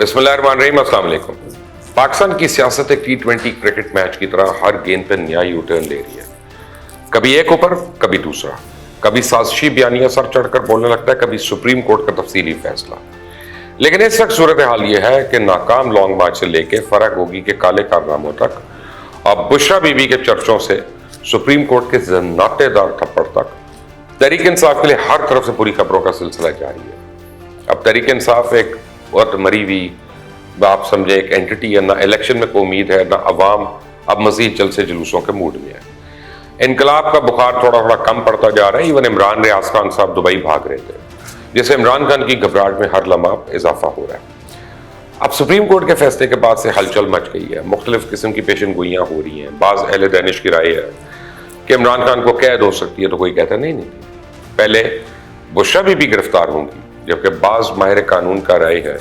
بسم اللہ الرحمن الرحیم، السلام علیکم۔ پاکستان کی سیاست ایک T20 کرکٹ میچ کی طرح ہر گیند پہ نیا یو ٹرن لے رہی ہے، کبھی ایک اوپر کبھی دوسرا، کبھی سازشی بیانیہ سر چڑھ کر بولنے لگتا ہے، کبھی سپریم کورٹ کا تفصیلی فیصلہ۔ لیکن اس وقت صورتحال یہ ہے کہ ناکام لانگ مارچ سے لے کے فرح گوگی کے کالے کارناموں تک اور بشرا بی بی کے چرچوں سے سپریم کورٹ کے ذناٹے دار تھپڑ تک تحریک انصاف کے لیے ہر طرف سے پوری خبروں کا سلسلہ جاری ہے۔ اب تحریک انصاف ایک بہت مری ہوئی، آپ سمجھے، ایک اینٹی ہے، نہ الیکشن میں کوئی امید ہے، نہ عوام اب مزید جلسے جلوسوں کے موڈ میں ہے۔ انقلاب کا بخار تھوڑا تھوڑا کم پڑتا جا رہا ہے۔ ایون عمران ریاض خان صاحب دبئی بھاگ رہے تھے، جسے عمران خان کی گھبراہٹ میں ہر لمحہ اضافہ ہو رہا ہے۔ اب سپریم کورٹ کے فیصلے کے بعد سے ہلچل مچ گئی ہے، مختلف قسم کی پیشن گوئیاں ہو رہی ہیں۔ بعض اہل دانش کی رائے ہے کہ عمران خان کو قید ہو سکتی ہے، تو کوئی کہتا نہیں پہلے بشرا بھی گرفتار ہوں گی، جبکہ بعض ماہر قانون کا رائے ہے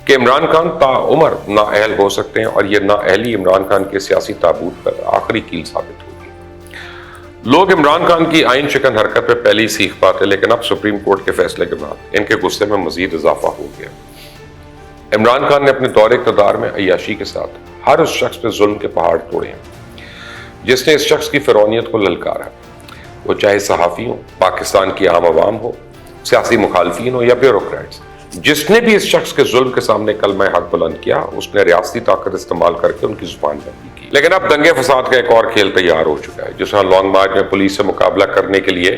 کہ عمران خان تاعمر نااہل ہو سکتے ہیں، اور یہ نااہلی عمران خان کے سیاسی تابوت پر آخری کیل ثابت ہوگی۔ لوگ عمران خان کی آئین شکن حرکت پہ پہلے ہی سیکھ پاتے، لیکن اب سپریم کورٹ کے فیصلے کے بعد ان کے غصے میں مزید اضافہ ہو گیا۔ عمران خان نے اپنے دور اقتدار میں عیاشی کے ساتھ ہر اس شخص پہ ظلم کے پہاڑ توڑے ہیں جس نے اس شخص کی فرعونیت کو للکارا، وہ چاہے صحافی ہوں، پاکستان کی عام عوام ہو، سیاسی مخالفین ہو یا بیوروکریٹس۔ جس نے بھی اس شخص کے ظلم کے سامنے کلمہ حق بلند کیا، اس نے ریاستی طاقت استعمال کر کے ان کی زبان بندی کی۔ لیکن اب دنگے فساد کا ایک اور کھیل تیار ہو چکا ہے، جس میں لانگ مارچ میں پولیس سے مقابلہ کرنے کے لیے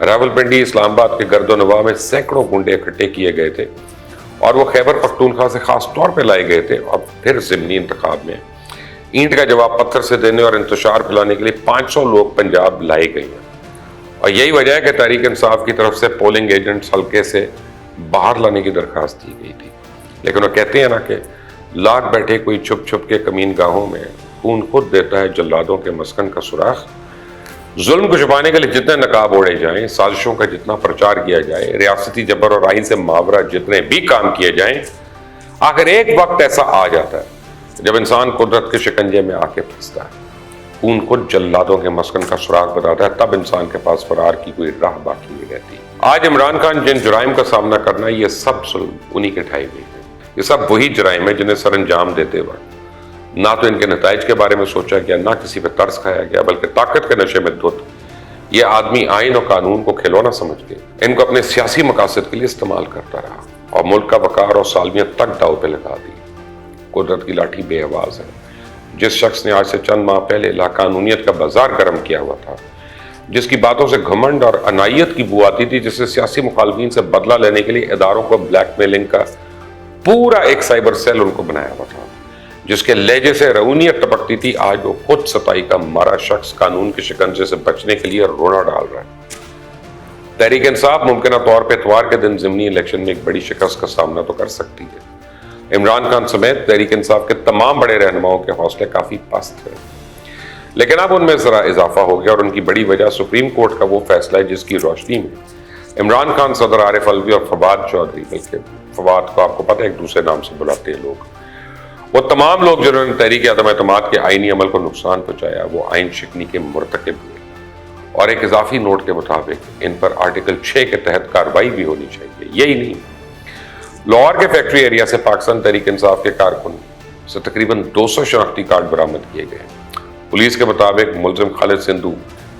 راولپنڈی، اسلام آباد کے گرد و نواح میں سینکڑوں گنڈے اکٹھے کیے گئے تھے، اور وہ خیبر پختونخوا سے خاص طور پہ لائے گئے تھے، اور پھر ضمنی انتخاب میں اینٹ کا جواب پتھر سے دینے اور انتشار پھیلانے کے لیے 500 لوگ پنجاب لائے گئے ہیں۔ اور یہی وجہ ہے کہ تحریک انصاف کی طرف سے پولنگ ایجنٹس حلقے سے باہر لانے کی درخواست دی گئی تھی۔ لیکن وہ کہتے ہیں نا کہ لاکھ بیٹھے کوئی چھپ چھپ کے کمین گاہوں میں، خون خود دیتا ہے جلادوں کے مسکن کا سراغ۔ ظلم کو چھپانے کے لیے جتنے نقاب اوڑے جائیں، سازشوں کا جتنا پرچار کیا جائے، ریاستی جبر اور آئین سے ماورا جتنے بھی کام کیے جائیں، آخر ایک وقت ایسا آ جاتا ہے جب انسان قدرت کے شکنجے میں آ کے پھنستا ہے، خون خود جلادوں کے مسکن کا سراغ بتاتا ہے، تب انسان کے پاس فرار کی کوئی راہ باقی نہیں رہتی۔ آج عمران خان جن جرائم کا سامنا کرنا ہے، یہ سب ظلم انہی کے ٹھائے ہوئے ہیں۔ یہ سب وہی جرائم ہیں جنہیں سر انجام دیتے وقت نہ تو ان کے نتائج کے بارے میں سوچا گیا، نہ کسی پہ ترس کھایا گیا، بلکہ طاقت کے نشے میں دھت یہ آدمی آئین اور قانون کو کھلونا سمجھ کے ان کو اپنے سیاسی مقاصد کے لیے استعمال کرتا رہا، اور ملک کا وقار اور سالمیت تک داؤ پہ لگا دی۔ قدرت کی لاٹھی بے آواز ہے۔ جس شخص نے آج سے چند ماہ پہلے لاقانونیت کا بازار گرم کیا ہوا تھا، جس کی باتوں سے گھمنڈ اور عنایت کی بو آتی تھی، جس سے سیاسی مخالفین سے بدلہ لینے کے لیے اداروں کو بلیک میلنگ کا پورا ایک سائبر سیل ان کو بنایا ہوا تھا، جس کے لہجے سے رعونیت ٹپکتی تھی، آج وہ خود ستائی کا مارا شخص قانون کے شکنجے سے بچنے کے لیے رونا ڈال رہا ہے۔ تحریک انصاف ممکنہ طور پہ اتوار کے دن ضمنی الیکشن میں ایک بڑی شکست کا سامنا تو کر سکتی ہے۔ عمران خان سمیت تحریک انصاف کے تمام بڑے رہنماؤں کے حوصلے کافی پست ہیں، لیکن اب ان میں ذرا اضافہ ہو گیا، اور ان کی بڑی وجہ سپریم کورٹ کا وہ فیصلہ ہے جس کی روشنی میں عمران خان، صدر عارف الوی اور فواد چودھری، بلکہ فواد کو آپ کو پتہ ہے ایک دوسرے نام سے بلاتے ہیں لوگ، وہ تمام لوگ جنہوں نے تحریک عدم اعتماد کے آئینی عمل کو نقصان پہنچایا، وہ آئین شکنی کے مرتکب ہوئے، اور ایک اضافی نوٹ کے مطابق ان پر آرٹیکل 6 کے تحت کارروائی بھی ہونی چاہیے۔ یہی نہیں، لاہور کے فیکٹری ایریا سے پاکستان تحریک انصاف کے کارکن سے تقریباً 200 شناختی کارڈ برآمد کیے گئے۔ پولیس کے مطابق ملزم خالد سندھو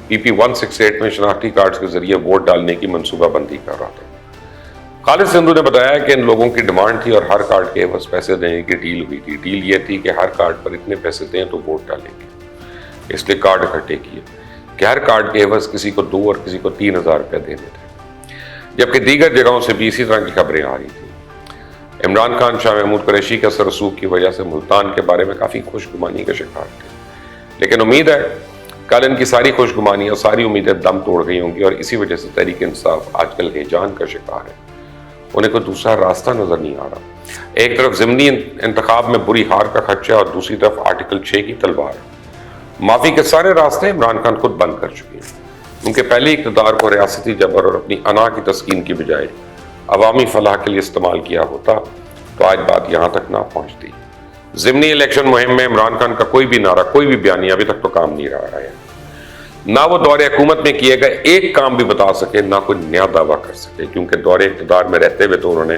PP 168 میں شناختی کارڈز کے ذریعے ووٹ ڈالنے کی منصوبہ بندی کر رہا تھا۔ خالد سندھو نے بتایا کہ ان لوگوں کی ڈیمانڈ تھی، اور ہر کارڈ کے عوض پیسے دینے کی ڈیل ہوئی تھی۔ ڈیل یہ تھی کہ ہر کارڈ پر اتنے پیسے دیں تو ووٹ ڈالیں گے، اس لیے کارڈ اکٹھے کیے کہ ہر کارڈ کے عوض کسی کو 2 اور کسی کو 3,000 روپے دینے تھے، جبکہ دیگر جگہوں سے بھی اسی طرح کی خبریں آ رہی تھیں۔ عمران خان شاہ محمود قریشی کا سرسوخ کی وجہ سے ملتان کے بارے میں کافی خوش گمانی کا شکار تھے، لیکن امید ہے کل ان کی ساری خوش گمانیاں، ساری امیدیں دم توڑ گئی ہوں گی، اور اسی وجہ سے تحریک انصاف آج کل ہیجان کا شکار ہے۔ انہیں کوئی دوسرا راستہ نظر نہیں آ رہا۔ ایک طرف ضمنی انتخاب میں بری ہار کا خدشہ، اور دوسری طرف آرٹیکل 6 کی تلوار۔ معافی کے سارے راستے عمران خان خود بند کر چکے ہیں۔ ان کے پہلے اقتدار کو ریاستی جبر اور اپنی انا کی تسکین کی بجائے عوامی فلاح کے لیے استعمال کیا ہوتا تو آج بات یہاں تک نہ پہنچتی۔ ضمنی الیکشن مہم میں عمران خان کا کوئی بھی نعرہ، کوئی بھی بیانیہ ابھی تک تو کام نہیں رہا ہے۔ نہ وہ دور حکومت میں کیے گئے ایک کام بھی بتا سکے، نہ کوئی نیا دعویٰ کر سکے، کیونکہ دور اقتدار میں رہتے ہوئے تو انہوں نے